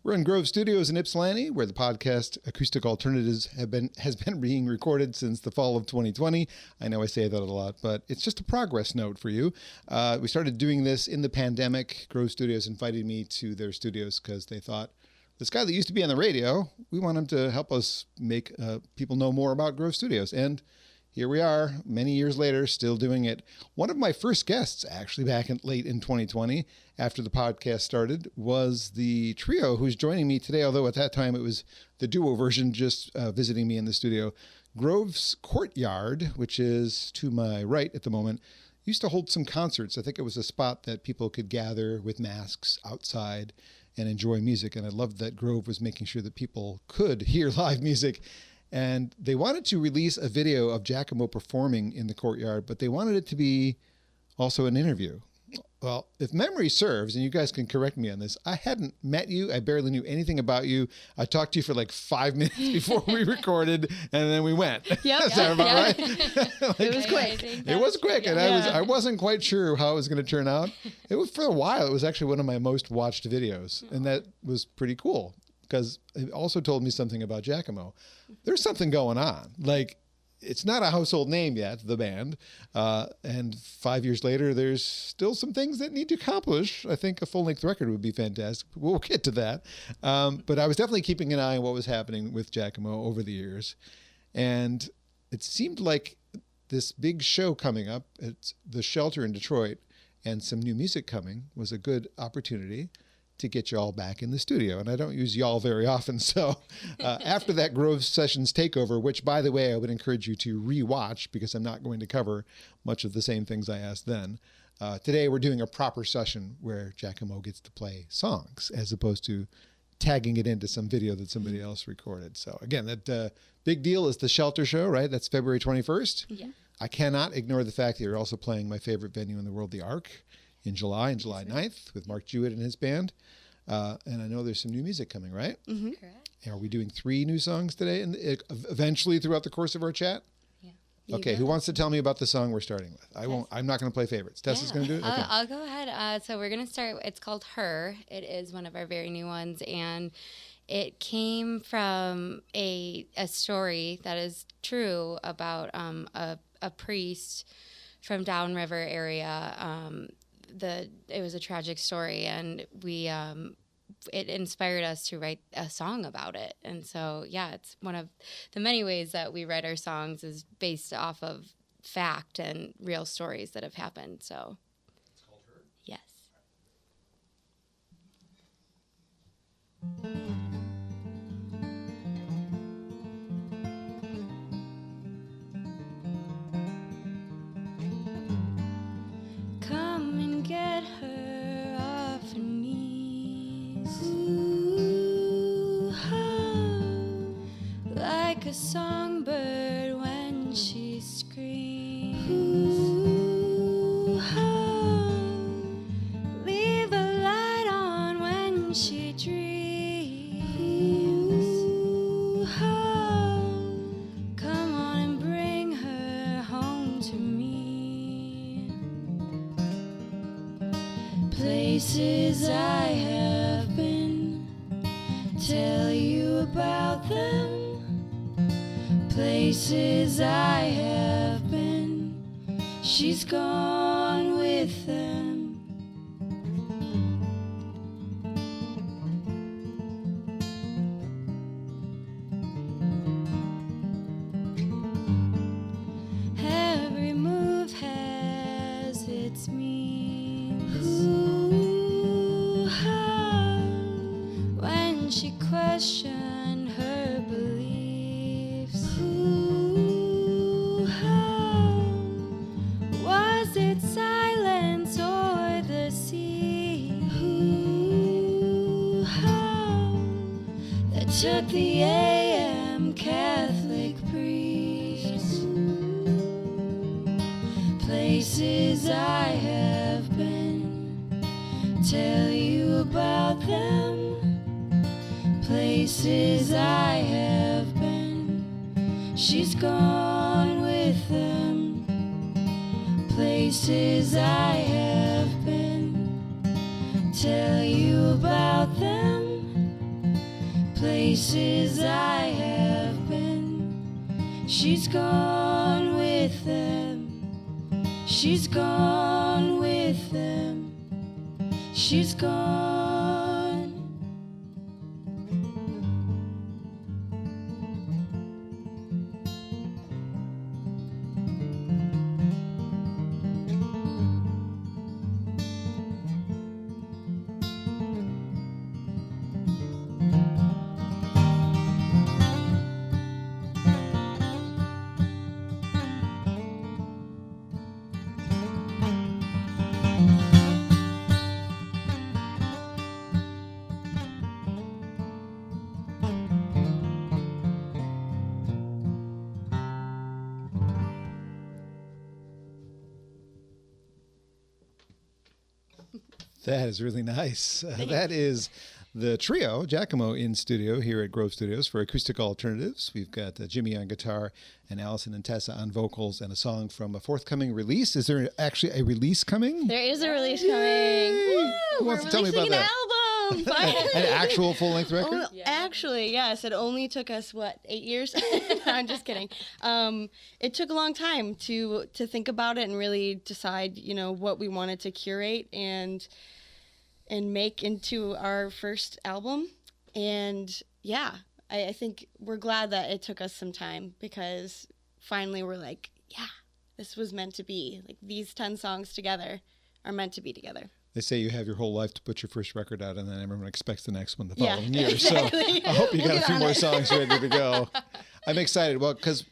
We're in Grove Studios in Ypsilanti, where the podcast Acoustic Alternatives has been being recorded since the fall of 2020. I know I say that a lot, but it's just a progress note for you. We started doing this in the pandemic. Grove Studios invited me to their studios because they thought, this guy that used to be on the radio, we want him to help us make people know more about Grove Studios. And here we are, many years later, still doing it. One of my first guests, actually back late in 2020, after the podcast started, was the trio who's joining me today, although at that time it was the duo version just visiting me in the studio. Grove's Courtyard, which is to my right at the moment, used to hold some concerts. I think it was a spot that people could gather with masks outside and enjoy music. And I loved that Grove was making sure that people could hear live music. And they wanted to release a video of Jackamo performing in the Courtyard, but they wanted it to be also an interview. Well, if memory serves, and you guys can correct me on this, I hadn't met you. I barely knew anything about you. I talked to you for like 5 minutes before we recorded, and then we went. Yep. Is that about right? It was quick. It was quick, and I wasn't quite sure how it was going to turn out. It was, for a while, it was actually one of my most watched videos, and that was pretty cool because it also told me something about Jackamo. There's something going on. Like, it's not a household name yet, the band. And 5 years later, there's still some things that need to accomplish. I think a full-length record would be fantastic. We'll get to that. But I was definitely keeping an eye on what was happening with Jackamo over the years. And it seemed like this big show coming up, it's the Shelter in Detroit, and some new music coming was a good opportunity to get y'all back in the studio. And I don't use y'all very often. So after that Grove Sessions takeover, which, by the way, I would encourage you to rewatch because I'm not going to cover much of the same things I asked then. Today, we're doing a proper session where Jackamo gets to play songs as opposed to tagging it into some video that somebody else recorded. So again, that big deal is the Shelter Show, right? That's February 21st. Yeah. I cannot ignore the fact that you're also playing my favorite venue in the world, the Arc, in July 9th with Mark Jewett and his band. And I know there's some new music coming, right? Mm-hmm. Correct. Are we doing 3 new songs today and eventually throughout the course of our chat? Yeah. Okay, who wants to tell me about the song we're starting with? I'm not going to play favorites. Tessa's going to do it? Okay. I'll go ahead. So we're going to start. It's called Her. It is one of our very new ones. And it came from a story that is true about a priest from Downriver area. It was a tragic story, and it inspired us to write a song about it. And so, it's one of the many ways that we write our songs is based off of fact and real stories that have happened. So It's called Her? Yes. Come and get her off her knees. Ooh, how, like a songbird when she screams. Ooh, how, leave a light on when she dreams. Ooh, how, come on and bring her home to me. Places I have been, tell you about them. Places I have been, she's gone with them. Every move has its means. Ooh, how, when she questioned her beliefs. Ooh, how, was it silence or the sea? Ooh, how, that took the AM Catholic priest. Places I have been, tell you about them. Places I have been, she's gone with them. Places I have been, tell you about them. places I have been. She's gone with them. She's gone with them. She's gone. That is really nice. That is the trio, Jackamo, in studio here at Grove Studios for Acoustic Alternatives. We've got Jimmy on guitar and Alison and Tessa on vocals and a song from a forthcoming release. Is there actually a release coming? There is a release coming. Woo! Who wants to tell me about that? An album. An actual full-length record? Actually, yes. It only took us, 8 years? No, I'm just kidding. It took a long time to think about it and really decide, what we wanted to curate and make into our first album. And yeah, I think we're glad that it took us some time, because finally we're like, yeah, this was meant to be. Like, these 10 songs together are meant to be together. They say you have your whole life to put your first record out, and then everyone expects the next one the following year. Exactly. So I hope you got a few more songs ready to go. I'm excited. Well, because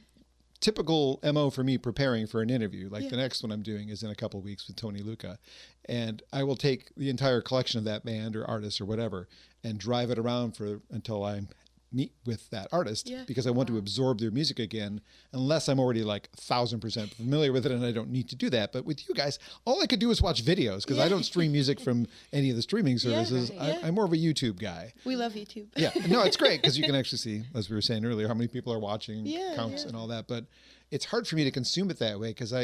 typical MO for me preparing for an interview, like the next one I'm doing is in a couple of weeks with Tony Luca, and I will take the entire collection of that band or artist or whatever and drive it around until I meet with that artist, because I want to absorb their music again, unless I'm already 1,000% familiar with it, and I don't need to do that. But with you guys, all I could do is watch videos, because I don't stream music from any of the streaming services. I'm more of a YouTube guy. We love YouTube. Yeah, no, it's great, because you can actually see, as we were saying earlier, how many people are watching, counts and all that. But it's hard for me to consume it that way, because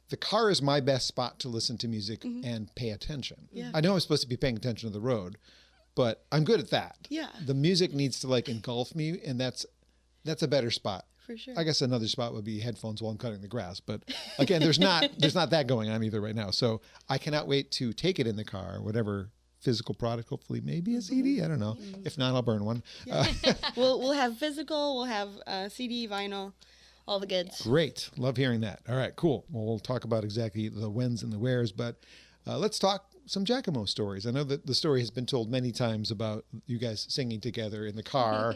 the car is my best spot to listen to music and pay attention. Yeah. I know I'm supposed to be paying attention to the road, but I'm good at that. Yeah. The music needs to engulf me, and that's a better spot. For sure. I guess another spot would be headphones while I'm cutting the grass, but again, there's not that going on either right now. So I cannot wait to take it in the car, whatever physical product, hopefully maybe a CD, I don't know. If not, I'll burn one. Yeah. We'll have physical, we'll have CD, vinyl, all the goods. Great. Love hearing that. All right, cool. Well, we'll talk about exactly the whens and the wheres, but let's talk some Jackamo stories. I know that the story has been told many times about you guys singing together in the car,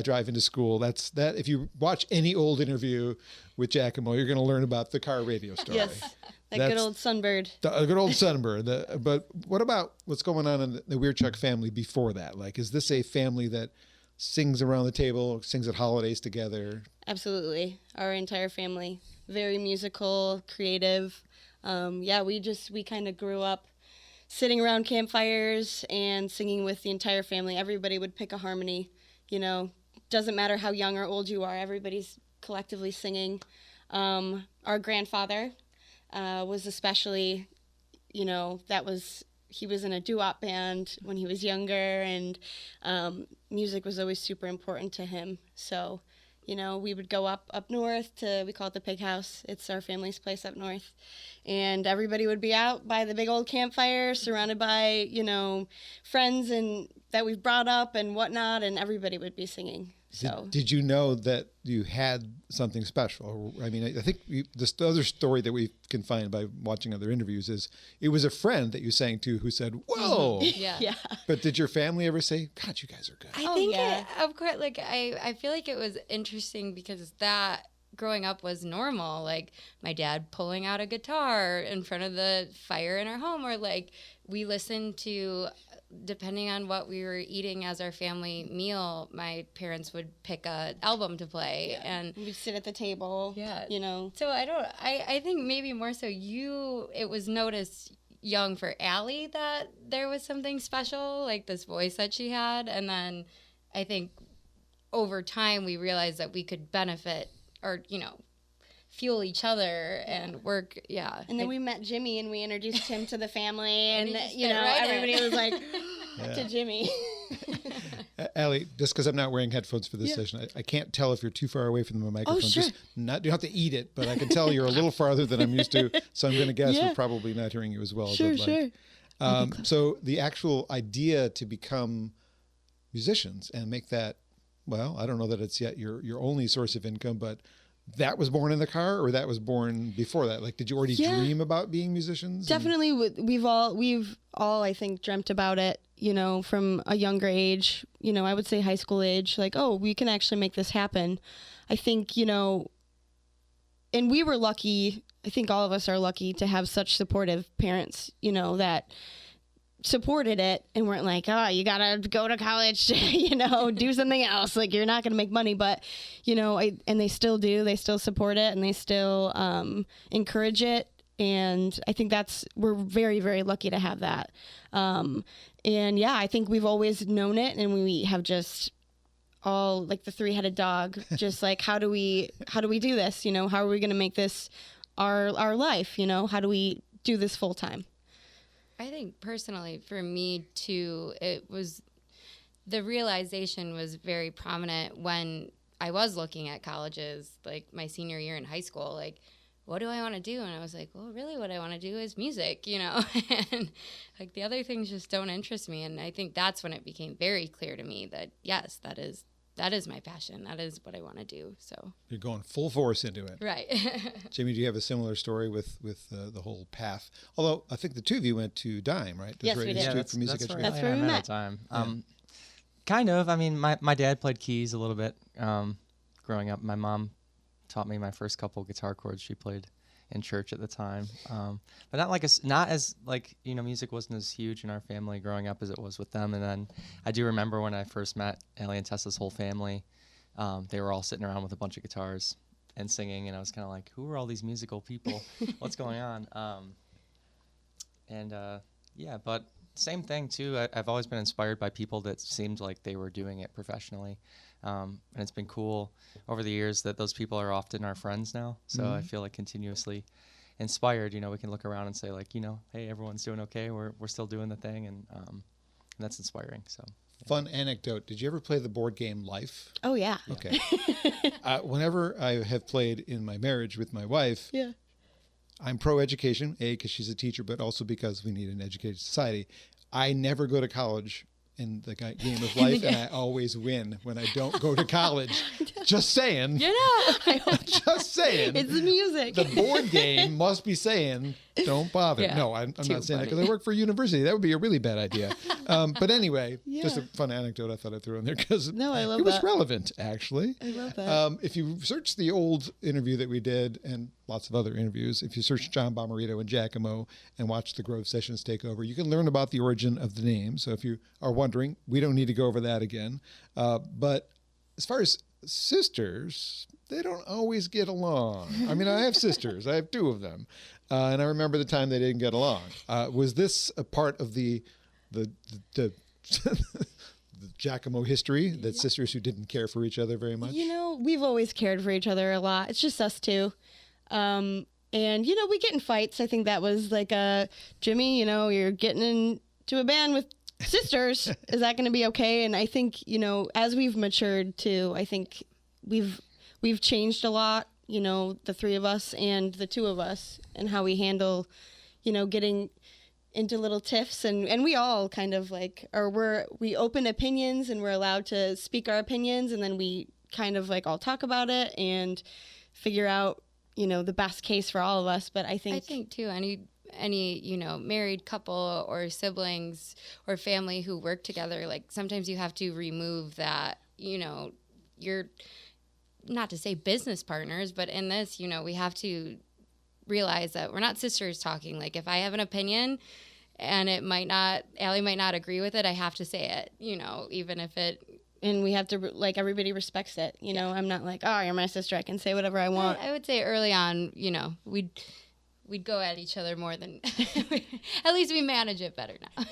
driving to school. That if you watch any old interview with Jackamo, you're going to learn about the car radio story. Yes, that's good old Sunbird. A good old Sunbird. But what about what's going on in the Weircioch family before that? Is this a family that sings around the table, sings at holidays together? Absolutely. Our entire family, very musical, creative. We kind of grew up sitting around campfires and singing with the entire family. Everybody would pick a harmony. Doesn't matter how young or old you are, everybody's collectively singing. Our grandfather was especially, he was in a doo-wop band when he was younger, and music was always super important to him. So, we would go up north we call it the Pig House. It's our family's place up north. And everybody would be out by the big old campfire, surrounded by, friends and that we've brought up and whatnot, and everybody would be singing. So, did you know that you had something special? I mean, I think the other story that we can find by watching other interviews is it was a friend that you sang to who said, "Whoa!" Yeah. But did your family ever say, "God, you guys are good"? I think, of course, I feel like it was interesting because that growing up was normal. My dad pulling out a guitar in front of the fire in our home, or we listened to, depending on what we were eating as our family meal, my parents would pick an album to play, and we'd sit at the table. So I think maybe more so it was noticed young for Allie that there was something special, this voice that she had, and then I think over time we realized that we could benefit or fuel each other and work. And then we met Jimmy and we introduced him to the family, and everybody was like to Jimmy. Allie, just because I'm not wearing headphones for this session, I can't tell if you're too far away from the microphone. Oh, sure. Just you don't have to eat it, but I can tell you're a little farther than I'm used to. So I'm going to guess we're probably not hearing you as well as I'd like. Sure. So the actual idea to become musicians and make that, well, I don't know that it's yet your only source of income, but that was born in the car, or that was born before that? Like, did you already dream about being musicians? Definitely. We've all, I think, dreamt about it, from a younger age, I would say high school age, like, oh, we can actually make this happen. I think, and we were lucky. I think all of us are lucky to have such supportive parents, that supported it and weren't like, oh, you gotta go to college to, do something else. Like, you're not gonna make money, but, and they still do. They still support it and they still encourage it. And I think we're very, very lucky to have that. And yeah, I think we've always known it, and we have just all like the three-headed dog, just like, how do we do this? How are we going to make this our life? How do we do this full time? I think personally for me too, the realization was very prominent when I was looking at colleges, like my senior year in high school, like, what do I want to do? And I was like, well, really what I want to do is music, and like the other things just don't interest me. And I think that's when it became very clear to me that, yes, that is my passion. That is what I want to do. So you're going full force into it. Right. Jamie, do you have a similar story with the whole path? Although I think the two of you went to Dime, right? Yes, we did. For music education. That's where we met. Kind of. I mean, my dad played keys a little bit growing up. My mom taught me my first couple guitar chords she played in church at the time, but not as music wasn't as huge in our family growing up as it was with them. And then I do remember when I first met Allie and Tessa's whole family, they were all sitting around with a bunch of guitars and singing, and I was kind of like, who are all these musical people? What's going on? But same thing too. I've always been inspired by people that seemed like they were doing it professionally. And it's been cool over the years that those people are often our friends now. So I feel like continuously inspired. We can look around and say like, hey, everyone's doing okay. We're still doing the thing, and that's inspiring. So fun anecdote. Did you ever play the board game Life? Oh yeah. Okay. Whenever I have played in my marriage with my wife, I'm pro education, because she's a teacher, but also because we need an educated society. I never go to college in the game of life, and I always win when I don't go to college. Just saying. Just saying. It's the music. The board game must be saying, don't bother. Yeah. No, I'm not saying that because I work for a university. That would be a really bad idea. But anyway, just a fun anecdote I thought I'd throw in there because it was relevant, actually. I love that. If you search the old interview that we did, and lots of other interviews, if you search John Bommarito and Jackamo and watch the Grove Sessions take over, you can learn about the origin of the name. So if you are wondering, we don't need to go over that again. But as far as sisters, they don't always get along. I mean, I have sisters. I have two of them. And I remember the time they didn't get along. Was this a part of the the Jackamo history, that sisters who didn't care for each other very much? We've always cared for each other a lot. It's just us two. And, we get in fights. I think that was like, Jimmy, you're getting into a band with sisters. Is that going to be okay? And I think, as we've matured too, I think we've changed a lot, the three of us and the two of us, and how we handle, getting into little tiffs, and we all kind of like, we open opinions and we're allowed to speak our opinions, and then we kind of like all talk about it and figure out, the best case for all of us. But I think too, any married couple or siblings or family who work together, like sometimes you have to remove that, you're not to say business partners, but in this, we have to realize that we're not sisters talking. Like if I have an opinion and Allie might not agree with it, I have to say it, even if it. And we have to, like, everybody respects it. I'm not like, oh, you're my sister, I can say whatever I want. I would say early on, we'd go at each other more than, at least we manage it better now.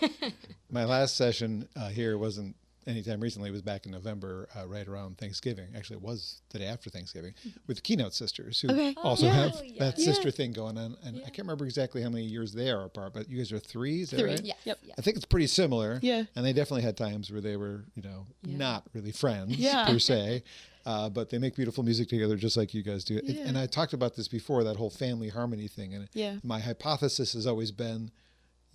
My last session here wasn't anytime recently. It was back in November, right around Thanksgiving. Actually, it was the day after Thanksgiving, with the Keynote Sisters, who Okay. also yeah. have that sister thing going on. And I can't remember exactly how many years they are apart, but you guys are 3, is that 3. right? Yes. Yep. Yeah. I think it's pretty similar. Yeah. And they definitely had times where they were, not really friends Yeah. per se. But they make beautiful music together just like you guys do. Yeah. And I talked about this before, that whole family harmony thing. And Yeah. my hypothesis has always been,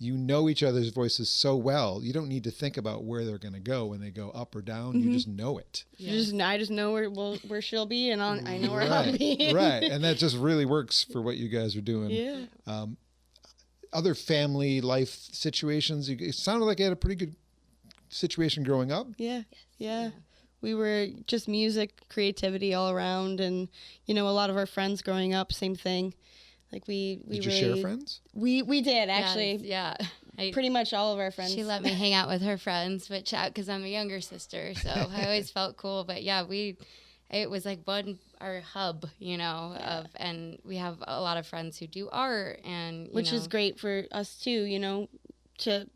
you know each other's voices so well, you don't need to think about where they're going to go when they go up or down. You just know it. I just know where she'll be, and I know where I'll be. Right. And that just really works for what you guys are doing. Yeah. Other family life situations, it sounded like you had a pretty good situation growing up. Yeah. Yeah. We were just music, creativity all around, and a lot of our friends growing up, same thing. Like we Did you really, share friends? We did actually. Yeah. Pretty much all of our friends. She let me hang out with her friends, which because I'm a younger sister, so I always felt cool. But yeah, it was like our hub, and we have a lot of friends who do art, and which is great for us too, to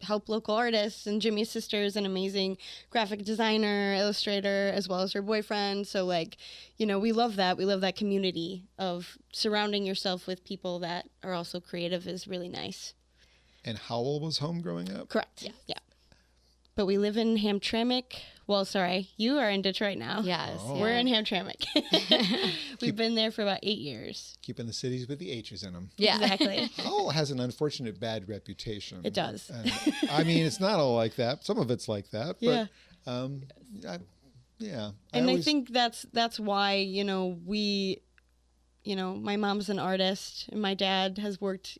help local artists. And Jimmy's sister is an amazing graphic designer, illustrator, as well as her boyfriend. So we love that. We love that community of surrounding yourself with people that are also creative is really nice. And Howell was home growing up? Correct. Yeah. But we live in Hamtramck. Well, sorry, you are in Detroit now. Yes. Oh. We're in Hamtramck. We've been there for about 8 years. Keeping the cities with the H's in them. Yeah. Exactly. Howell has an unfortunate bad reputation. It does. And, I mean, it's not all like that. Some of it's like that. Yeah. But, yeah. I think that's why, we, my mom's an artist and my dad has worked,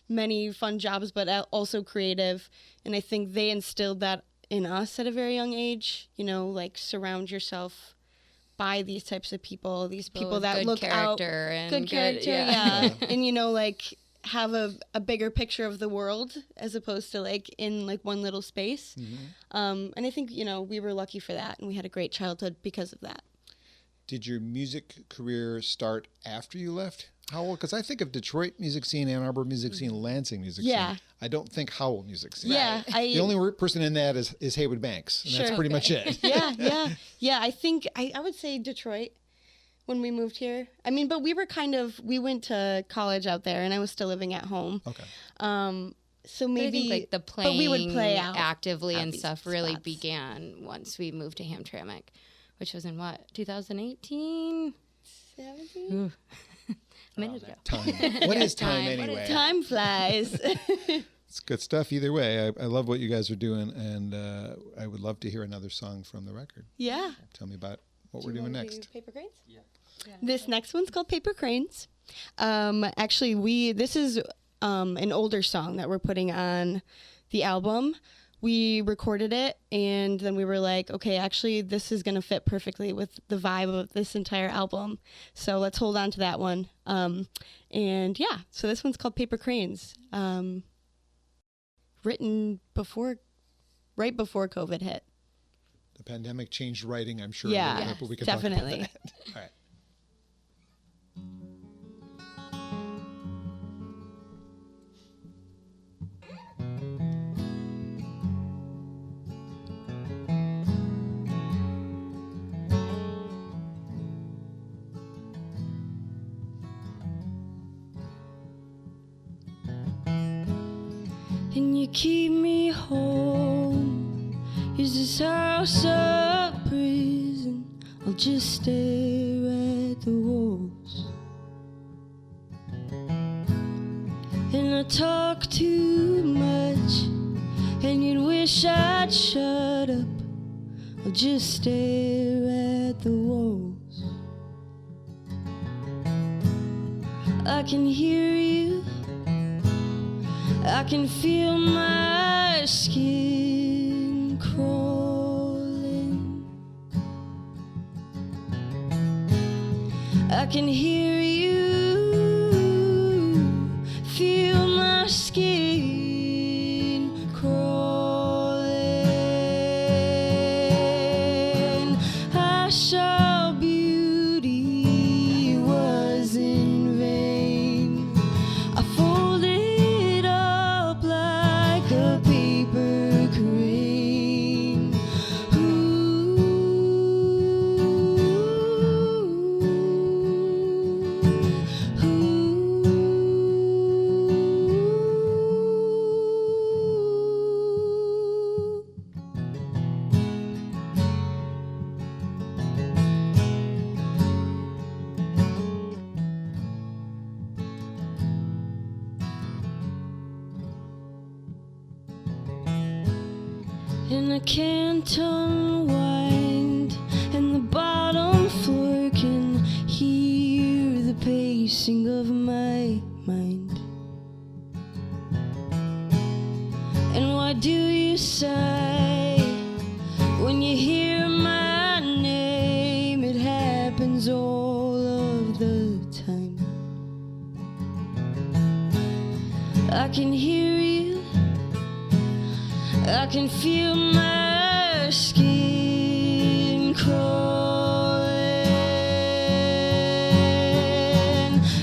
many fun jobs, but also creative. And I think they instilled that in us at a very young age, surround yourself by these types of people, these people with that good look character out, and good character, yeah. and have a bigger picture of the world as opposed to in one little space. Mm-hmm. And I think we were lucky for that, and we had a great childhood because of that. Did your music career start after you left Howell? Because I think of Detroit music scene, Ann Arbor music scene, Lansing music scene. I don't think Howell music scene. Yeah, the only person in that is Haywood Banks, and that's pretty much it. Yeah. I think I would say Detroit when we moved here. I mean, but we went to college out there, and I was still living at home. Okay. So But I maybe, think the playing but we would play out actively at and these stuff really spots. began once we moved to Hamtramck, which was in 2018? 17? A minute ago. Time. What is time Time. anyway? Time flies. It's good stuff either way. I love what you guys are doing, and I would love to hear another song from the record. Yeah. Tell me about what we're doing next. Paper Cranes? Yeah. This next one's called Paper Cranes. Actually, this is an older song that we're putting on the album. We recorded it, and then we were like, okay, actually, this is going to fit perfectly with the vibe of this entire album. So let's hold on to that one. And yeah, so this one's called Paper Cranes. Written right before COVID hit. The pandemic changed writing, I'm sure. Yeah, a little bit, but we can definitely. talk about that. All right. And you keep me home. Is this house a prison? I'll just stare at the walls. And I talk too much, and you'd wish I'd shut up. I'll just stare at the walls. I can hear you, I can feel my skin crawling. I can hear you, feel my skin crawling. I saw beauty was in vain. I folded up like a paper crane. and I can't unwind, and the bottom floor can hear the pacing of my mind. And why do you sigh when you hear my name? It happens all of the time. I can hear you, I can feel my skin crawling.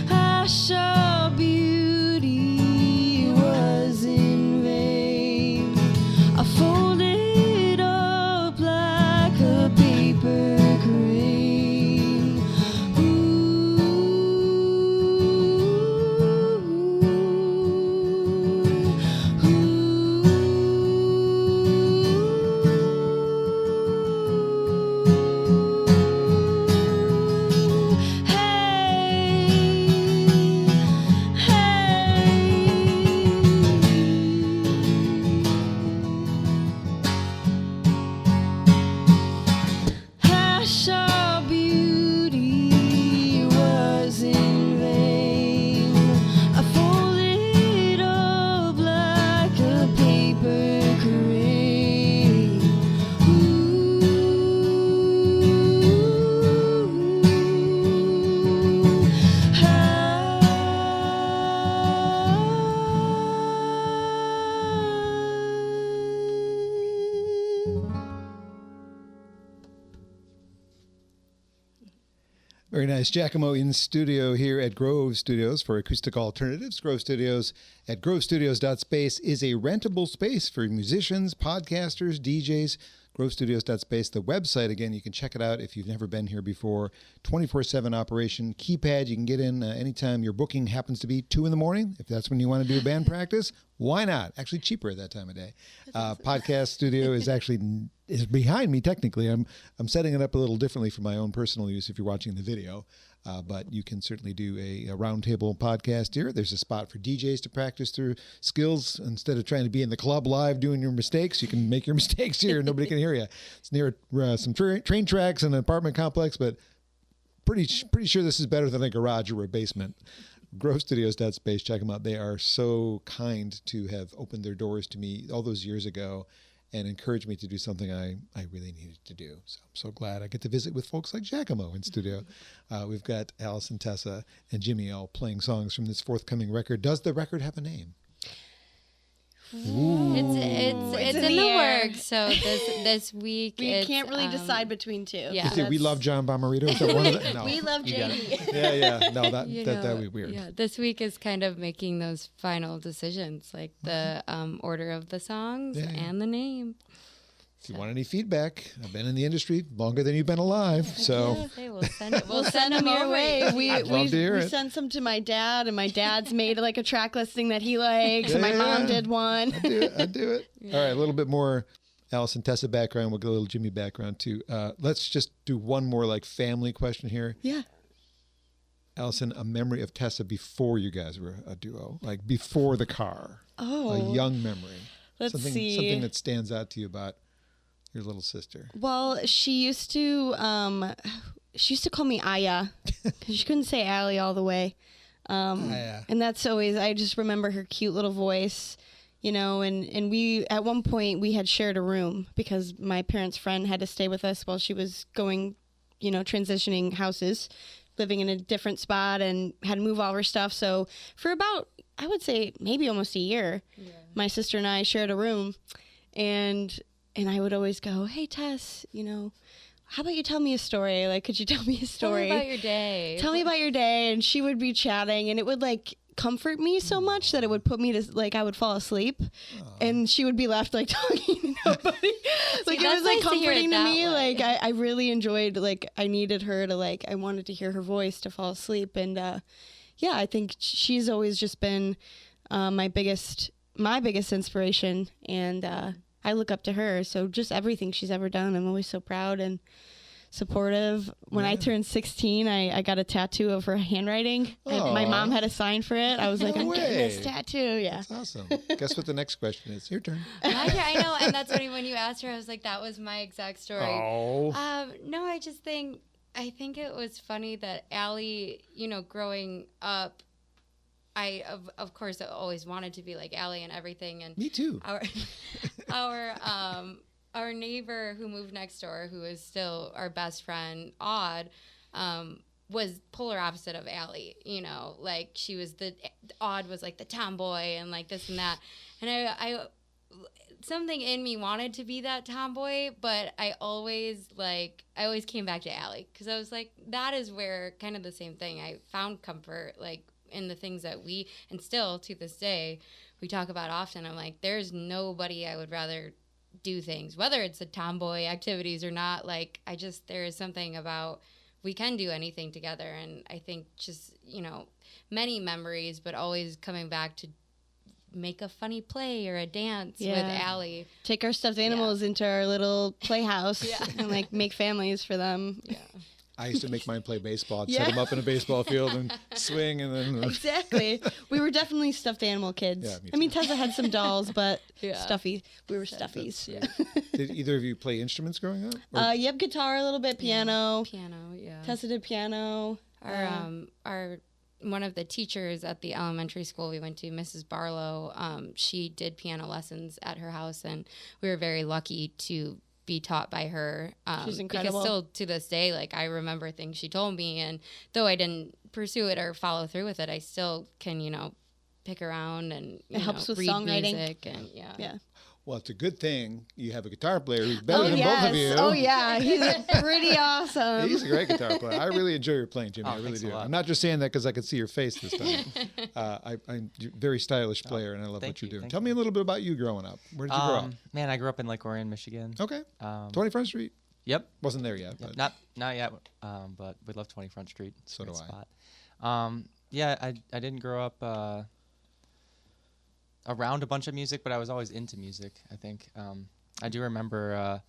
I saw beauty, it was in vain. I folded up like a paper crane. I saw beauty, it was in vain. I folded up like a paper crane. Very nice. Jackamo in studio here at Grove Studios for Acoustic Alternatives. Grove Studios at grovestudios.space is a rentable space for musicians, podcasters, DJs. GroveStudios.space, the website. Again, you can check it out if you've never been here before. 24/7 operation. Keypad, you can get in anytime your booking happens to be 2 in the morning. If that's when you want to do a band practice, why not? Actually cheaper at that time of day. Podcast studio is behind me technically. I'm setting it up a little differently for my own personal use if you're watching the video. But you can certainly do a roundtable podcast here. There's a spot for DJs to practice their skills. Instead of trying to be in the club live doing your mistakes, you can make your mistakes here. Nobody can hear you. It's near some train tracks and an apartment complex, but pretty sure this is better than a garage or a basement. GroveStudios.space, check them out. They are so kind to have opened their doors to me all those years ago and encouraged me to do something I really needed to do. So I'm so glad I get to visit with folks like Jackamo in studio. We've got Alison, Tessa, and Jimmy all playing songs from this forthcoming record. Does the record have a name? Ooh. It's in the works. So this week we can't really decide between two. Yeah, we love John Bommarito. Is that one of the, no. We love Jamie. Yeah. No, that would be weird. Yeah, this week is kind of making those final decisions, like the order of the songs and the name. If you want any feedback, I've been in the industry longer than you've been alive, so We'll send them your way. I'd love to hear we it. sent some to my dad, and my dad's made like a track listing that he likes, and my mom did one. I'd do it. All right, a little bit more Alison, Tessa background. We'll get a little Jimmy background too. Let's just do one more like family question here. Yeah. Alison, a memory of Tessa before you guys were a duo, like before the car. Oh. A young memory. Let's see. Something that stands out to you about your little sister. Well, she used to call me Aya because she couldn't say Allie all the way. And that's always, I just remember her cute little voice, you know, and we, at one point we had shared a room because my parents' friend had to stay with us while she was going, you know, transitioning houses, living in a different spot, and had to move all her stuff. So for about, I would say maybe almost a year, my sister and I shared a room, and I would always go, hey, Tess, you know, how about you tell me a story? Like, could you tell me a story? Tell me about your day. Tell me about your day. And she would be chatting, and it would, like, comfort me so much that it would put me to, like, I would fall asleep. And she would be left, like, talking to nobody. Like, it was, like, comforting to me. Like, I really enjoyed, like, I needed her to, like, I wanted to hear her voice to fall asleep. And, yeah, I think she's always just been my biggest inspiration. And, I look up to her, so just everything she's ever done, I'm always so proud. And supportive. When I turned 16, I got a tattoo of her handwriting. My mom had a sign for it. I was like, I'm getting this tattoo. Yeah. That's awesome. Guess what the next question is? Your turn. I know, and that's funny when you asked her. I was like, that was my exact story. Oh. No, I think it was funny that Allie, growing up, I of course always wanted to be like Allie and everything, and Me too. Our neighbor who moved next door, who is still our best friend, Odd, was polar opposite of Allie. Like she was Odd was like the tomboy and like this and that, and I something in me wanted to be that tomboy, but I always came back to Allie because I was like, that is where kind of the same thing. I found comfort like in the things that and still to this day we talk about often. I'm like, there's nobody I would rather do things, whether it's the tomboy activities or not. Like there is something about we can do anything together, and I think just many memories, but always coming back to make a funny play or a dance with Allie. Take our stuffed animals into our little playhouse and like make families for them. Yeah. I used to make mine play baseball. I'd set them up in a baseball field and swing, and then exactly. We were definitely stuffed animal kids. Yeah, me I mean, Tessa had some dolls, but Yeah. stuffy. We were stuffies. Yeah. Did either of you play instruments growing up? Or- Yep, guitar a little bit, piano. Piano, yeah. Tessa did piano. Our one of the teachers at the elementary school we went to, Mrs. Barlow, she did piano lessons at her house, and we were very lucky to be taught by her. She's incredible. Because still to this day, like I remember things she told me, and though I didn't pursue it or follow through with it, I still can, pick around and It helps with read songwriting. music and yeah. Well, it's a good thing you have a guitar player who's better than both of you. Oh yeah, he's pretty awesome. He's a great guitar player. I really enjoy your playing, Jimmy. Oh, I really thanks a do. lot. I'm not just saying that because I could see your face this time. I'm a very stylish player, and I love thank what you're you, doing. thank Tell me a little bit about you growing up. Where did you grow up? Man, I grew up in Lake Orion, Michigan. Okay. 21st Street. Yep. Wasn't there yet. But Not yet, but we love 20 Front Street. It's So a great do I. spot. Yeah, I didn't grow up around a bunch of music, but I was always into music, I think. I do remember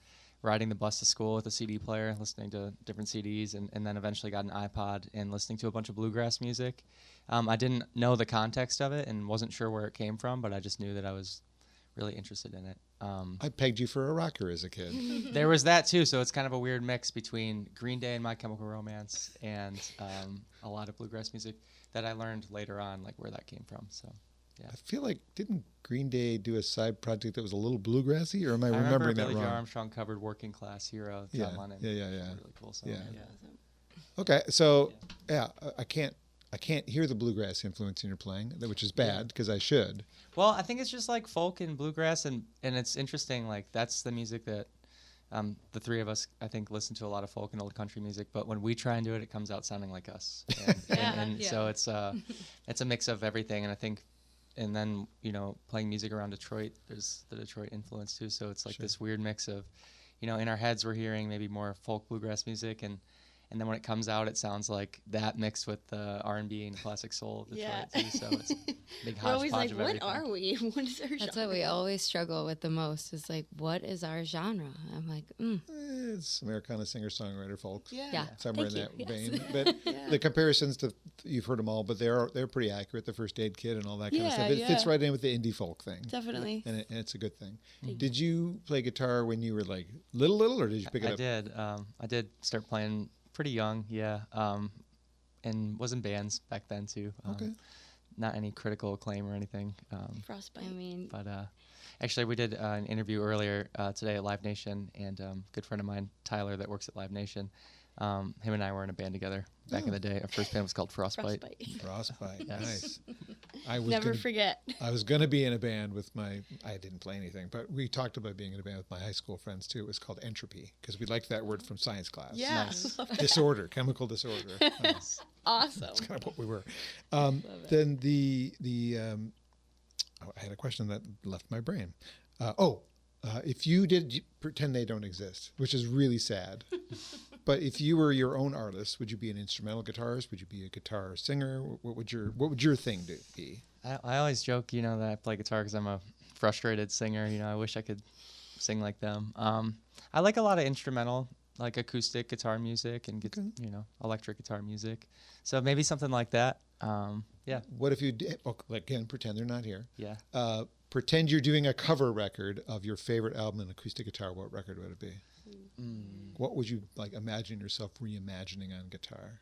riding the bus to school with a CD player, listening to different CDs, and then eventually got an iPod and listening to a bunch of bluegrass music. I didn't know the context of it and wasn't sure where it came from, but I just knew that I was really interested in it. I pegged you for a rocker as a kid. There was that too, so it's kind of a weird mix between Green Day and My Chemical Romance and a lot of bluegrass music that I learned later on, like where that came from. So, yeah. I feel like, didn't Green Day do a side project that was a little bluegrassy, or am I I remembering remember that Billy wrong? Joe Armstrong covered "Working Class Hero" John Lennon. Yeah. Really cool song. Yeah. Yeah. Okay, so I can't hear the bluegrass influence in your playing, which is bad because I should. Well, I think it's just like folk and bluegrass, and it's interesting. Like that's the music that the three of us, I think, listen to a lot of folk and old country music. But when we try and do it, it comes out sounding like us. And so it's a mix of everything. And I think, and then playing music around Detroit, there's the Detroit influence too. So it's like this weird mix of, in our heads we're hearing maybe more folk bluegrass music, and then when it comes out, it sounds like that mixed with the R&B and classic soul of Detroit too. So it's a big We're always hodgepodge like, of what everything. are we? What is our That's genre? what we always struggle with the most is like, what is our genre? I'm like, It's Americana singer-songwriter folks. Yeah. Somewhere in Thank that you. vein. But the comparisons to, you've heard them all, but they're pretty accurate. The First Aid Kid and all that kind of Yeah, stuff. It fits yeah. right in with the indie folk thing. Definitely. And it's a good thing. Did you play guitar when you were like little, or did you pick it I up? did. I did start playing pretty young, yeah. And was in bands back then too. Okay. Not any critical acclaim or anything. Frostbite. I mean, But actually, we did an interview earlier today at Live Nation, and a good friend of mine, Tyler, that works at Live Nation, him and I were in a band together back in the day. Our first band was called Frostbite. Frostbite. Yes. Nice. I was Never gonna, forget. I was going to be in a band with I didn't play anything, but we talked about being in a band with my high school friends too. It was called Entropy because we liked that word from science class. Yeah. Nice. Disorder, chemical disorder. Awesome. That's kind of what we were. Then I had a question that left my brain. If you did pretend they don't exist, which is really sad, but if you were your own artist, would you be an instrumental guitarist? Would you be a guitar singer? What would your thing be? I always joke, that I play guitar because I'm a frustrated singer. I wish I could sing like them. I like a lot of instrumental like acoustic guitar music and electric guitar music. So maybe something like that. Yeah. What if you did, again, pretend they're not here. Yeah. Pretend you're doing a cover record of your favorite album in acoustic guitar. What record would it be? What would you like imagine yourself reimagining on guitar?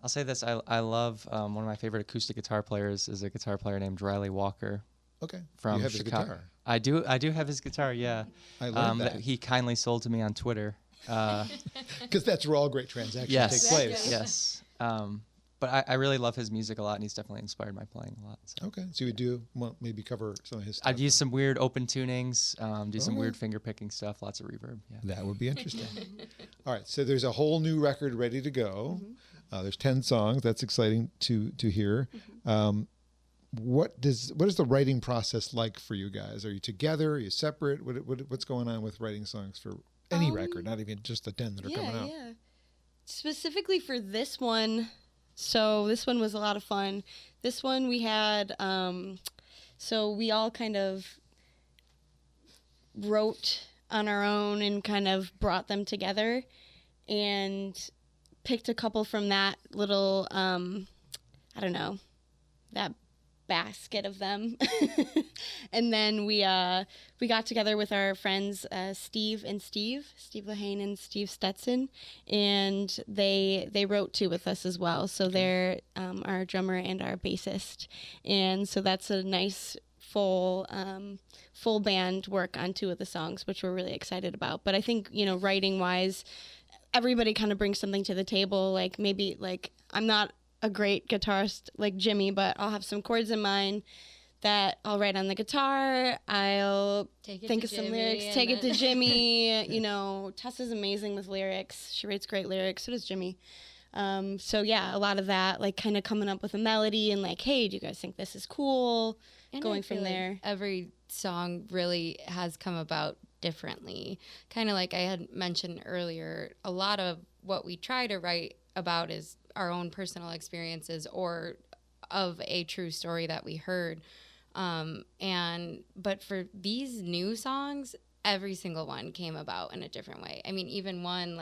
I'll say this. I love one of my favorite acoustic guitar players is a guitar player named Riley Walker. Okay. From you have Chicago. his guitar. I do have his guitar, yeah. I love that. He kindly sold to me on Twitter. Because that's where all great transactions Yes. take place. Yes. But I really love his music a lot, and he's definitely inspired my playing a lot. So. Okay. So you would maybe cover some of his stuff? I'd use some weird open tunings, do some weird finger picking stuff, lots of reverb. Yeah. That would be interesting. All right. So there's a whole new record ready to go. There's 10 songs. That's exciting to hear. What is the writing process like for you guys? Are you together? Are you separate? What's going on with writing songs for any record, not even just the 10 that are coming out? Yeah. Specifically for this one, so this one was a lot of fun. This one we had, so we all kind of wrote on our own and kind of brought them together and picked a couple from that little, I don't know, that basket of them. And then we got together with our friends Steve Lehane and Steve Stetson, and they wrote two with us as well. So they're our drummer and our bassist, and so that's a nice full band work on two of the songs, which we're really excited about. But I think, writing wise, everybody kind of brings something to the table. Like maybe I'm not a great guitarist like Jimmy, but I'll have some chords in mind that I'll write on the guitar. I'll think of some lyrics, take it to Jimmy. Tessa's amazing with lyrics. She writes great lyrics. So does Jimmy. So yeah, a lot of that, like kind of coming up with a melody and like, hey, do you guys think this is cool? And going from there. Every song really has come about differently. Kind of like I had mentioned earlier, a lot of what we try to write about is our own personal experiences or of a true story that we heard. But for these new songs, every single one came about in a different way. I mean, even one,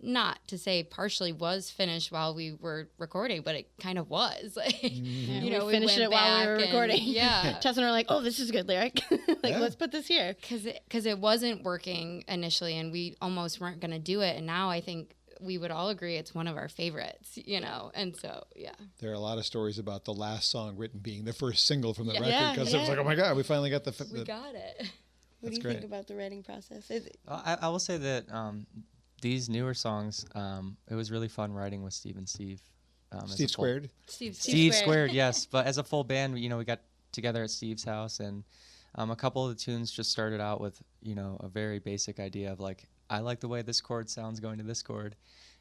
not to say partially was finished while we were recording, but it kind of was. We finished it while we were recording. Yeah. Tessa and I were like, oh, this is a good lyric. Let's put this here. Because it wasn't working initially, and we almost weren't going to do it. And now I think we would all agree it's one of our favorites, and so, yeah. There are a lot of stories about the last song written being the first single from the record, because it was yeah. like, oh my God, we finally got we got it. What do you think about the writing process? I will say that these newer songs, it was really fun writing with Steve and Steve. Steve Squared? Steve Squared, yes. But as a full band, we got together at Steve's house, and a couple of the tunes just started out with, a very basic idea of I like the way this chord sounds going to this chord.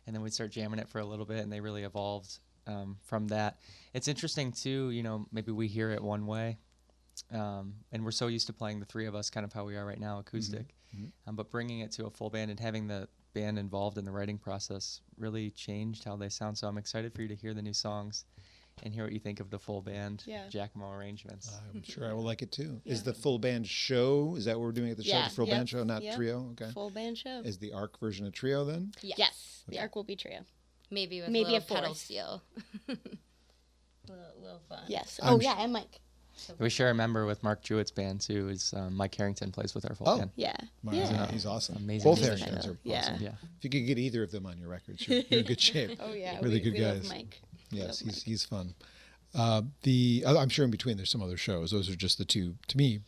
And then we'd start jamming it for a little bit, and they really evolved from that. It's interesting, too, maybe we hear it one way, and we're so used to playing the three of us, kind of how we are right now, acoustic. But bringing it to a full band and having the band involved in the writing process really changed how they sound. So I'm excited for you to hear the new songs and hear what you think of the full band Jackamo arrangements. I'm sure I will like it too. Yeah. Is the full band show, is that what we're doing at the show? The full band show, not trio? Okay. Full band show. Is the ARC version a trio then? Yes. The ARC will be trio. Maybe with a little pedal steel. little fun. Yes. And Mike. We share a member with Mark Jewett's band too. Is Mike Harrington plays with our full band. Yeah. He's awesome. Amazing. Both Harringtons are yeah. awesome. Yeah. If you could get either of them on your records, you're in good shape. Oh yeah. Really good we guys. Love Mike. Yes, he's fun. I'm sure in between there's some other shows. Those are just the two, to me.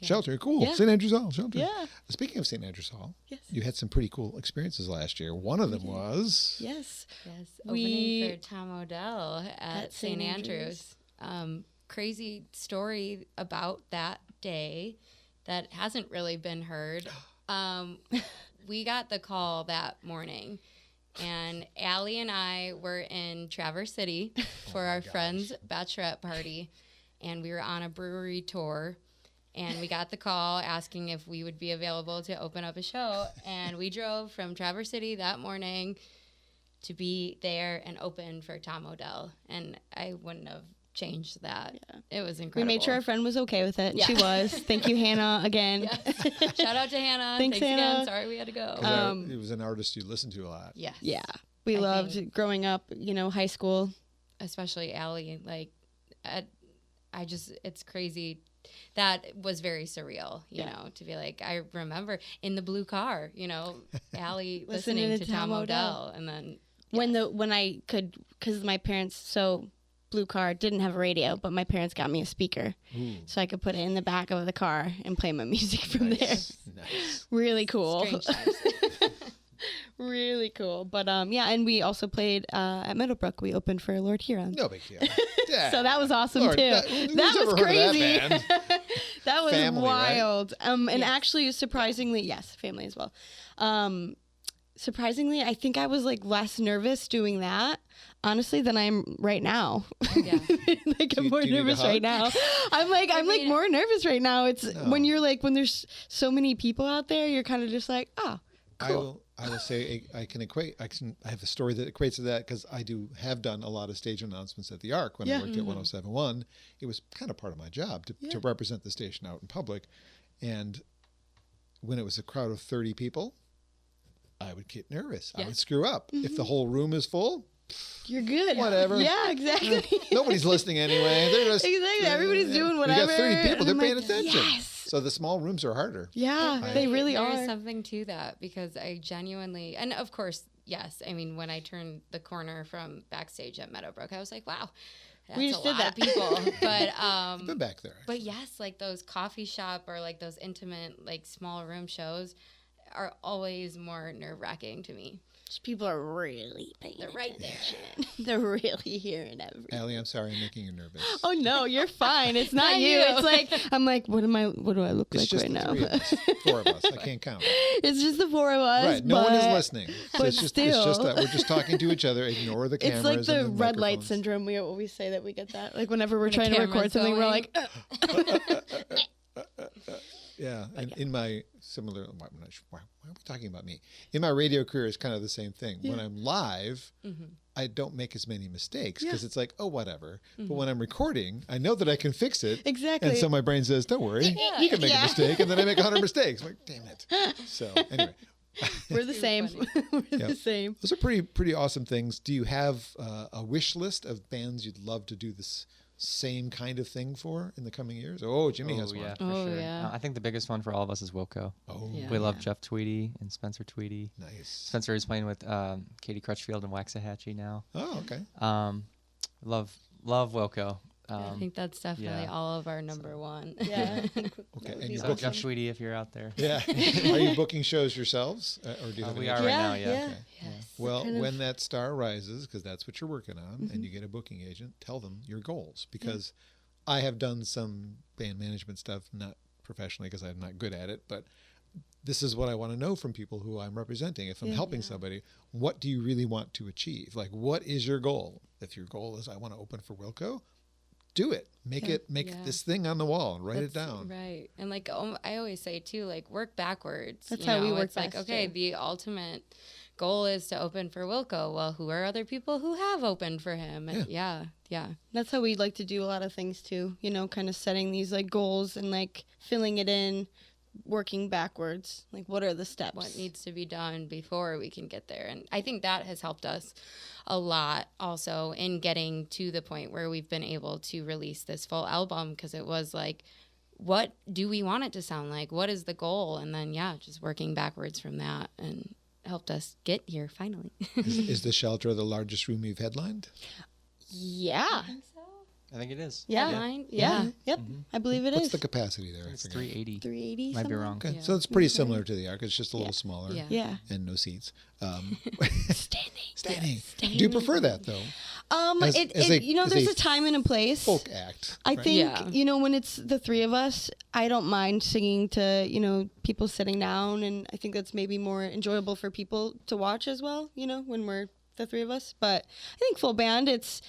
Shelter, cool. Yeah. St. Andrew's Hall, Shelter. Yeah. Speaking of St. Andrew's Hall, yes. You had some pretty cool experiences last year. One of them was... Yes. Opening for Tom Odell at St. Andrew's. Crazy story about that day that hasn't really been heard. We got the call that morning, and Allie and I were in Traverse City for our friend's bachelorette party, and we were on a brewery tour, and we got the call asking if we would be available to open up a show, and we drove from Traverse City that morning to be there and open for Tom Odell, and I wouldn't have changed that. Yeah. It was We incredible. made sure our friend was okay with it. Yeah. She was. Thank you, Hannah, again. Yes. Shout out to Hannah. Thanks, Hannah. again. Sorry we had to go. It was an artist you listened to a lot. Yes. Yeah. We I loved think- growing up, high school. Especially Allie. Like, it's crazy. That was very surreal, you know, to be like, I remember in the blue car, Allie listening to Tom Odell. And then When I could, because my parents, blue car didn't have a radio, but my parents got me a speaker. Ooh. So I could put it in the back of the car and play my music from there. Nice. Really cool. strange times. Really cool. But and we also played at Meadowbrook. We opened for Lord Huron. No big deal. Yeah. So that was awesome Lord, too. who's That ever was heard of that crazy. band? That was Family, right? wild. And actually, surprisingly, yes, family as well. Surprisingly, I think I was like less nervous doing that, honestly, than I am right now. Yeah. Like I'm Do more you need a nervous hug? right now. I'm like more nervous right now. It's when you're like when there's so many people out there, you're kind of just like, oh, cool. I will say I have a story that equates to that because I have done a lot of stage announcements at the Arc when I worked at 107.1. It was kind of part of my job to represent the station out in public. And when it was a crowd of 30 people, I would get nervous. I would screw up. If the whole room is full, You're good. Whatever. Yeah, exactly. nobody's listening anyway. They're just Exactly. Everybody's doing whatever. You got 30 people. They're I'm paying like, attention. yes. So the small rooms are harder. Yeah, they really There's are. something to that because I genuinely, and of course, yes. I mean, when I turned the corner from backstage at Meadowbrook, I was like, wow, that's We a just did lot of that. people. But I've been back there. but yes, like those coffee shop or like those intimate, like small room shows are always more nerve wracking to me. People are really paying They're right there. attention. They're really hearing everything. Allie, I'm sorry I'm making you nervous. Oh no, you're fine. It's not you. It's like I'm like, what do I look It's like just right the now? 3 of us. 4 of us. I can't count. It's just the 4 of us. Right. No one is but listening. but it's just still. that we're just talking to each other. Ignore the cameras. It's like the and red light microphones. syndrome. We always say that we get that. Like whenever we're When the trying to record camera's something, we're going. like, Yeah, and in my similar, why are we talking about me? In my radio career, it's kind of the same thing. When I'm live, I don't make as many mistakes because it's like, oh, whatever. But when I'm recording, I know that I can fix it. Exactly. And so my brain says, don't worry, you can make a mistake. And then I make 100 mistakes. I'm like, damn it. So anyway, we're the same. We're the same. those are pretty awesome things. Do you have a wish list of bands you'd love to do this same kind of thing for in the coming years? Oh, Jimmy has one. Yeah, for Oh, sure. yeah. I think the biggest one for all of us is Wilco. Oh, Yeah. We love Jeff Tweedy and Spencer Tweedy. nice. Spencer is playing with Katie Crutchfield and Waxahachie now. Oh, okay. Love Wilco. I think that's definitely yeah. all of our number one. Yeah. I think Okay, that would and be you So book Jeff Tweedy, if you're out there. Yeah. Are you booking shows yourselves? Or do you have We an are agent? right now, yeah. Yeah. Okay. Yes. Well, kind of- when that star rises, because that's what you're working on, and you get a booking agent, tell them your goals. Because I have done some band management stuff, not professionally because I'm not good at it, but this is what I want to know from people who I'm representing. If I'm helping somebody, what do you really want to achieve? Like, what is your goal? If your goal is I want to open for Wilco, do it. Make this thing on the wall and write it That's down. Right. And like I always say too, like work backwards. That's you how we know? work It's like, best, okay, too. the ultimate goal is to open for Wilco. Well, who are other people who have opened for him? And yeah. That's how we like to do a lot of things too, kind of setting these like goals and like filling it in, working backwards. Like what are the steps? What needs to be done before we can get there. And I think that has helped us a lot also in getting to the point where we've been able to release this full album, because it was like, what do we want it to sound like? What is the goal? And then, just working backwards from that and helped us get here finally. Is the Shelter the largest room you've headlined? Yeah. I think it is. Yeah. Headline? Yeah. Yep. I believe it What's is. the capacity there? I It's forget. 380. 380. Might be something? wrong. Okay, Yeah. so it's pretty similar to the Arc. It's just a little smaller. Yeah. Yeah. And no seats. Standing. Standing. Do you prefer that though? As as there's a a time and a place. Folk act. I right? think, Yeah. when it's the 3 of us, I don't mind singing to, people sitting down. And I think that's maybe more enjoyable for people to watch as well, when we're the 3 of us. But I think full band, it's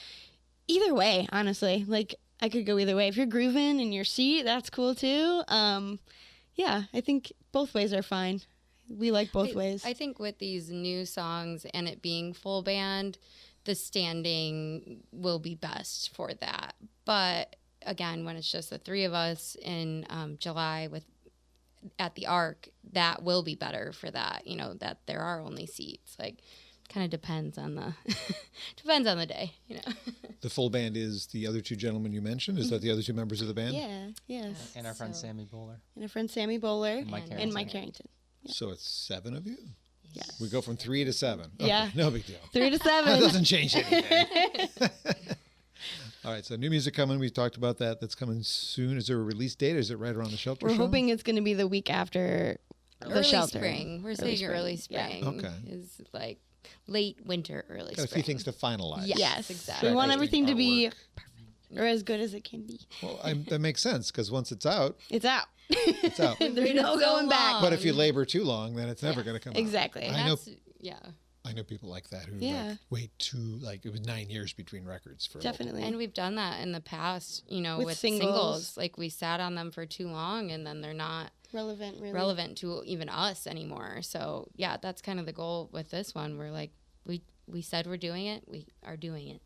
either way, honestly. Like, I could go either way. If you're grooving in your seat, that's cool too. Yeah, I think both ways are fine. We like both ways. I think with these new songs and it being full band, the standing will be best for that. But again, when it's just the three of us in July at the Arc, that will be better for that, that there are only seats. Like, kind of depends on the day, The full band is the other two gentlemen you mentioned. Is that the other two members of the band? Yeah, yes. And our friend Sammy Bowler. And our friend Sammy Bowler And Mike Carrington. Yeah. So it's 7 of you? Yes. We go from 3 to 7. Okay, Yeah. no big deal. 3 to That 7. doesn't change anything. All right, so new music coming. We talked about that. That's coming soon. Is there a release date, or is it right around the Shelter We're show? hoping it's going to be the week after the early Shelter. spring. We're Early saying spring. early Yeah. spring. Okay. Is like late winter, early Got a spring. few things to finalize. Yes, exactly. We want Right. everything to be Artwork. or as good as it can be. Well, that makes sense, because once it's out, It's out. it's out. There's Been no so going back. long. But if you labor too long, then it's never going to come out. Exactly. And I know. that's- yeah. I know people like that who Yeah. wait it was 9 years between records for Definitely. And we've done that in the past, With with singles. singles. Like, we sat on them for too long, and then they're not relevant, really. relevant to even us anymore. So yeah, that's kind of the goal with this one. We're like, we said we're doing it, we are doing it.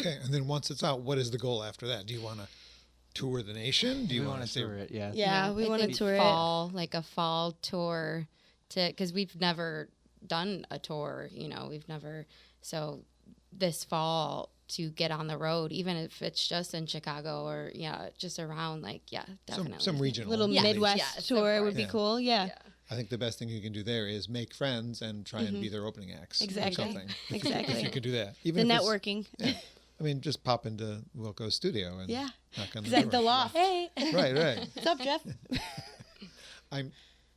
Okay, and then once it's out, what is the goal after that? Do you want to tour the nation? Do you We want want to tour it, yeah. Yeah, we I want to think tour it. fall, like a fall tour, because we've never done a tour. We've never. So this fall, to get on the road, even if it's just in Chicago or just around, definitely some regional Little Yeah. Midwest Yes, of tour would course. be Yeah. cool. Yeah. I think the best thing you can do there is make friends and try and be their opening acts. Exactly. Or something. Exactly. If you could do that. The Even if it's- networking. Yeah. I mean, just pop into Wilco's studio and Yeah. knock on the Exactly. door. The loft. Hey. Right. What's up, Jeff? I'm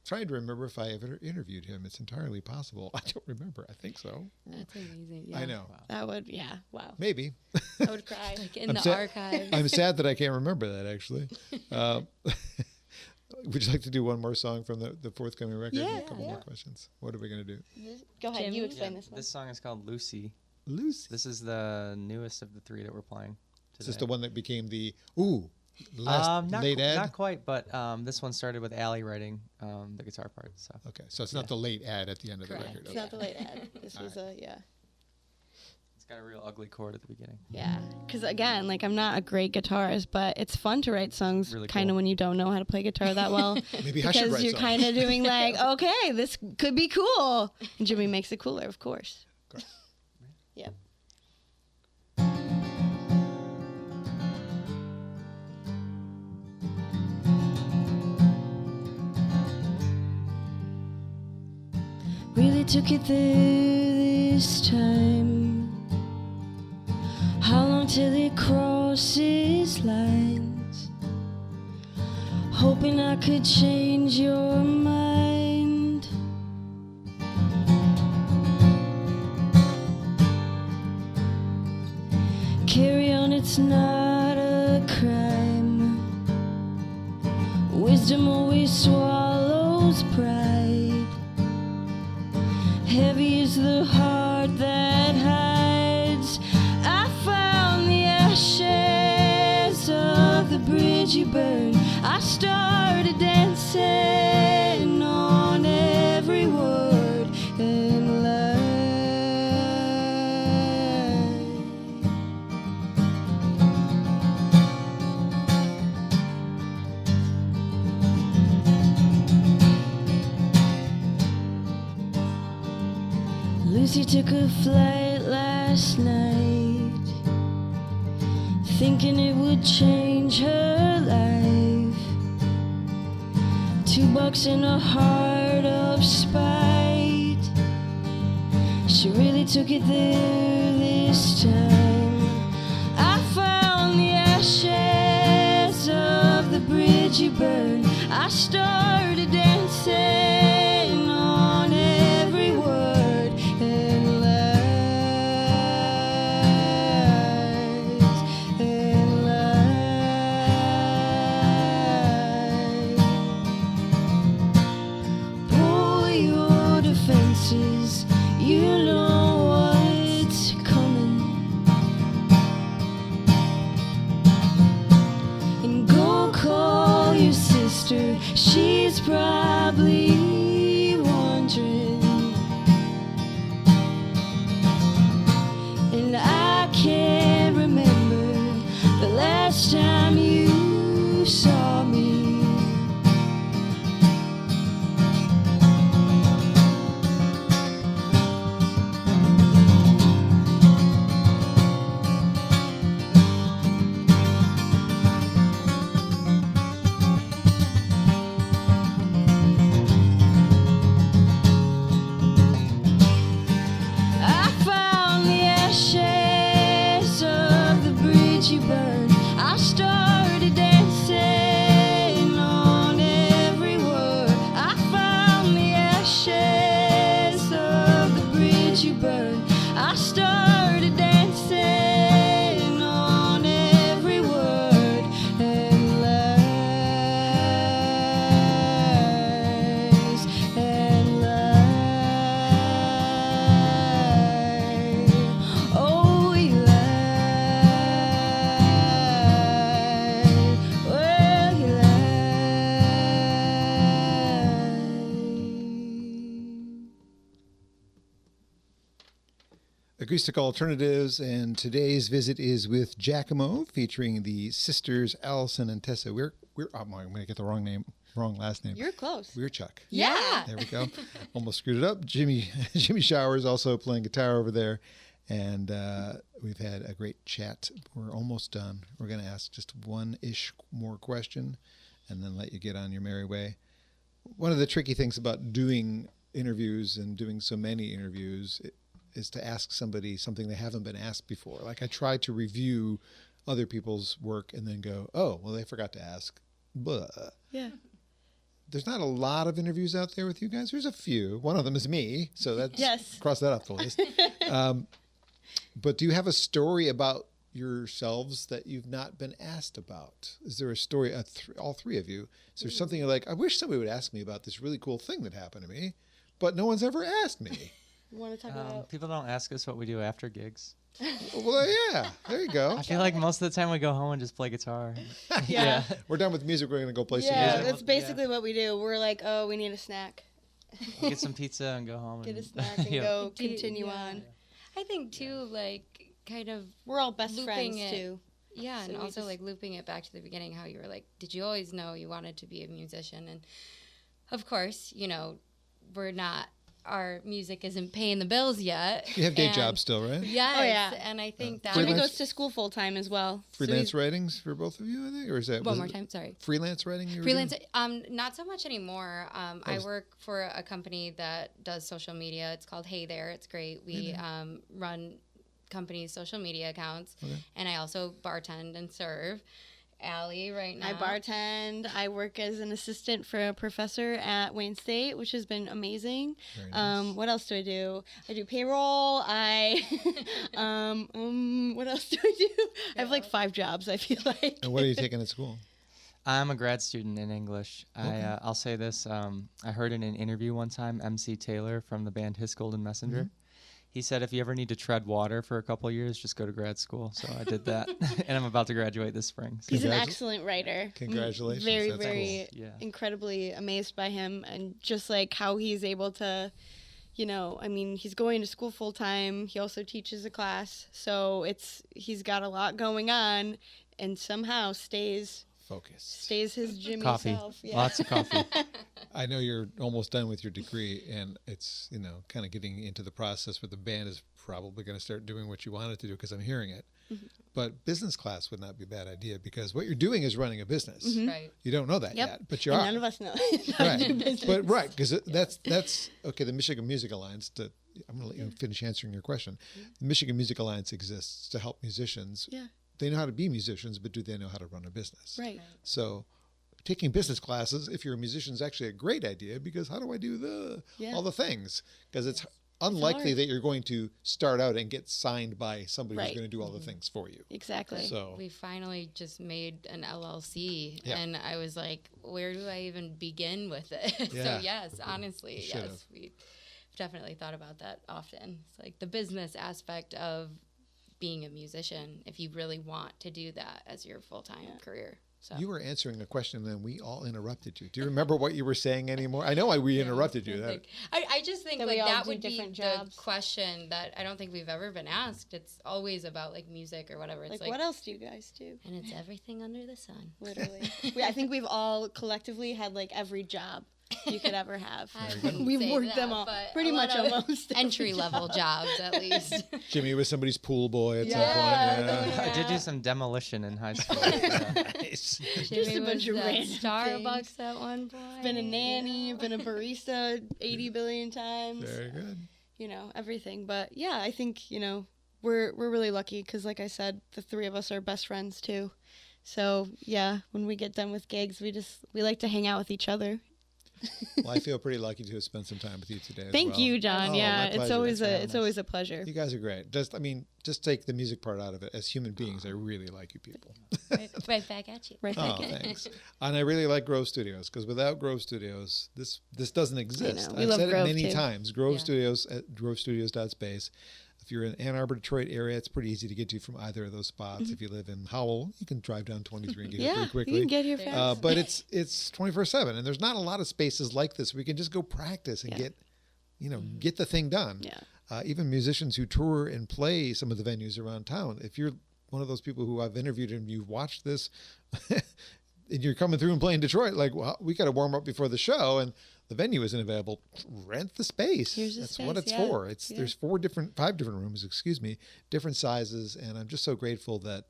trying to remember if I ever interviewed him. It's entirely possible. I don't remember. I think so. That's amazing. Yeah. I know. That would, yeah. Wow. Maybe. I would cry. Like in I'm the sad- archives. I'm sad that I can't remember that, actually. Would you like to do one more song from the forthcoming record? Yeah, A couple yeah. more questions. What are we going to do? Go ahead. Jim? You explain this one. This song is called Lucy. Lucy. This is the newest of the 3 that we're playing today. Is this the one that became the last not, late ad? not quite, but this one started with Allie writing the guitar part. So Okay, so it's not the late ad at the end of Correct. the record. It's Okay. not the late ad. This was yeah. it's got a real ugly chord at the beginning. Yeah. Because again, like, I'm not a great guitarist, but it's fun to write songs Really kind of cool. when you don't know how to play guitar that well. Maybe I should Because write you're songs. kind of doing like, okay, this could be cool. And Jimmy makes it cooler, of course. course. Yep. Really took it there this time. How long till it crosses lines? Hoping I could change your mind. Carry on, it's not a crime. Wisdom always swallows pride. Heavy is the heart that hides. I found the ashes of the bridge you burned. I started dancing on every word and lie. Lucy took a flight last night, thinking it would change her life. $2 and a heart of spite. She really took it there this time. I found the ashes of the bridge you burned. I started dancing on every word and lies and lies. Pull your defenses, you know what's coming. And go call your sister, she as you burn. I started dancing on every word and lies and lies. Oh, we lied. Well, you lied. Acoustic Alternatives, and today's visit is with Jackamo, featuring the sisters Alison and Tessa I'm going to get the wrong last name. You're close. Weircioch. Yeah. There we go. Almost screwed it up. Jimmy Showers also playing guitar over there, and we've had a great chat. We're almost done. We're going to ask just one-ish more question, and then let you get on your merry way. One of the tricky things about doing interviews and doing so many interviews is to ask somebody something they haven't been asked before. Like, I try to review other people's work and then go, oh, well, they forgot to ask. Blah. Yeah. There's not a lot of interviews out there with you guys. There's a few. One of them is me, so that's Yes. cross that off the list. But do you have a story about yourselves that you've not been asked about? Is there a story, all three of you? Is there something you're like, I wish somebody would ask me about this really cool thing that happened to me, but no one's ever asked me? You want to talk about? People don't ask us what we do after gigs. Well, yeah, there you go. I feel like most of the time we go home and just play guitar. Yeah. We're done with music. We're going to go play some Yeah, music. that's basically what we do. We're like, oh, we need a snack. We'll get some pizza and go home. Get a and snack and Yeah. go continue on. I think too, like, kind of We're all best Looping friends it. too. Yeah, So and we also just- like looping it back to the beginning, how you were like, did you always know you wanted to be a musician? And of course, our music isn't paying the bills yet. You have day And- jobs still, right? Yes, Oh, yeah. and I think that Jimmy Freelance- goes to school full time as well. So Freelance he's- writings for both of you, I think? Or is that... one was more it time, sorry. Freelance writing you were Freelance, doing? not so much anymore. I work for a company that does social media. It's called Hey There. It's great. We run companies' social media accounts, and I also bartend and serve. Allie right now. I bartend. I work as an assistant for a professor at Wayne State, which has been amazing. Very nice. What else do I do? I do payroll. What else do I do? I have like 5 jobs, I feel like. And what are you taking at school? I'm a grad student in English. Okay. I'll say this. I heard in an interview one time, MC Taylor from the band His Golden Messenger. Mm-hmm. He said, if you ever need to tread water for a couple of years, just go to grad school. So I did that, and I'm about to graduate this spring. So. He's an Congratu- excellent writer. Congratulations. Very, That's very cool. Yeah. incredibly amazed by him and just like how he's able to, he's going to school full time. He also teaches a class. So he's got a lot going on and somehow stays Focused. his Jimmy Coffee. self. Yeah. Lots of coffee. I know you're almost done with your degree, and it's, kind of getting into the process where the band is probably going to start doing what you want it to do, because I'm hearing it. Mm-hmm. But business class would not be a bad idea, because what you're doing is running a business. Right. You don't know that Yep. yet, but you And are. none of us know how to do business. But right, because that's okay. The Michigan Music Alliance. I'm going to let you finish answering your question. The Michigan Music Alliance exists to help musicians. Yeah. They know how to be musicians, but do they know how to run a business? Right. So, taking business classes, if you're a musician, is actually a great idea, because how do I do all the things? Because it's unlikely hard. that you're going to start out and get signed by somebody who's Right. going to do all the things for you. Exactly. So, We finally just made an LLC, Yeah. and I was like, where do I even begin with it? Yeah. So yes, honestly, Should've. yes, we've definitely thought about that often. It's like the business aspect of being a musician, if you really want to do that as your full-time career. So you were answering a question, and then we all interrupted you. Do you remember what you were saying anymore? I know why we interrupted you. That, I just think That like we all that do would be different the jobs. question that I don't think we've ever been asked. It's always about like music or whatever. It's like, like, what else do you guys do? and it's everything under the sun. Literally. I think we've all collectively had like every job you could ever have. I wouldn't We've say worked them that, all. but Pretty a lot much of almost every entry level job. jobs at least. Jimmy was somebody's pool boy at some Yeah, point. Yeah. I did do some demolition in high school. Yeah. Nice. Jimmy a bunch was of at random Starbucks things. at one point. Been a nanny, been a barista 80 billion times. Very good. Everything. But yeah, I think, we're really lucky because like I said, the 3 of us are best friends too. So yeah, when we get done with gigs, we like to hang out with each other. Well, I feel pretty lucky to have spent some time with you today. Thank well. you, John. Oh, Yeah, my it's pleasure. always That's it's always a pleasure. You guys are great. Just take the music part out of it. As human beings, I really like you people. Right back at you. Right Oh, back in. thanks. And I really like Grove Studios because without Grove Studios, this doesn't exist. We I've love said Grove it many too. times. Grove Yeah. Studios at grovestudios.space. If you're in Ann Arbor, Detroit area, it's pretty easy to get to from either of those spots. If you live in Howell, you can drive down 23 and get here Yeah, pretty quickly. you can get here fast. But it's 24/7, and there's not a lot of spaces like this where we can just go practice and get the thing done. Yeah. Even musicians who tour and play some of the venues around town. If you're one of those people who I've interviewed and you've watched this, and you're coming through and playing Detroit, like, well, we got to warm up before the show, and the venue isn't available. Rent the space. Here's the That's what space, it's yeah. for. Yeah. There's 5 different rooms, different sizes, and I'm just so grateful that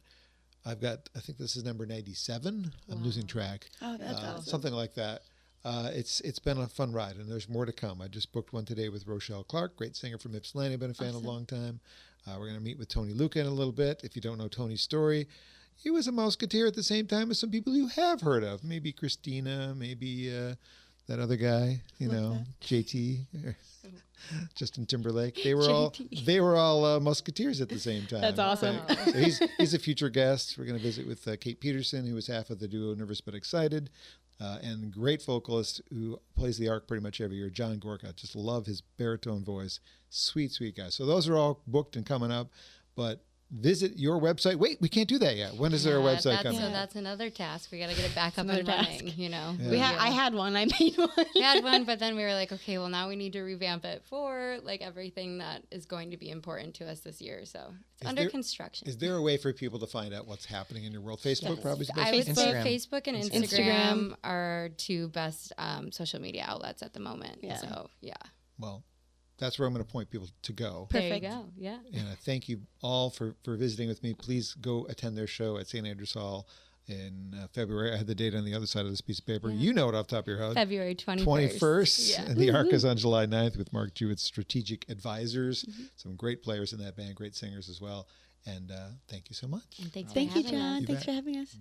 I've got. I think this is number 97. I'm losing track. Oh, that's awesome. Something like that. It's been a fun ride, and there's more to come. I just booked one today with Rochelle Clark, great singer from Ypsilanti. Been a fan a long time. We're going to meet with Tony Luca in a little bit. If you don't know Tony's story, he was a Musketeer at the same time as some people you have heard of. Maybe Christina, maybe that other guy, JT, Justin Timberlake. They were all Musketeers at the same time. That's awesome. So he's a future guest. We're going to visit with Kate Peterson, who was half of the duo Nervous But Excited. And great vocalist who plays the arc pretty much every year, John Gorka. Just love his baritone voice. Sweet, sweet guy. So those are all booked and coming up. But visit your website. Wait, we can't do that yet. When is there a website coming? So that's another task. We got to get it back up another and task. running, Yeah. I had one. I made one. We had one, but then we were like, okay, well, now we need to revamp it for like everything that is going to be important to us this year. So it's under construction. Is there a way for people to find out what's happening in your world? Facebook probably is the best. I would say Instagram. Facebook and Instagram. Instagram are two best social media outlets at the moment. Yeah. So, yeah. Well, that's where I'm going to point people to go. Perfect. There you go. Yeah. And I thank you all for visiting with me. Please go attend their show at St. Andrews Hall in February. I had the date on the other side of this piece of paper. You know it off the top of your head. February 21st. 21st. Yeah. And the ARC is on July 9th with Mark Jewett's Strategic Advisors. Some great players in that band, great singers as well. And thank you so much. And thanks Thank for you, having us. John. You Thanks bet. for having us.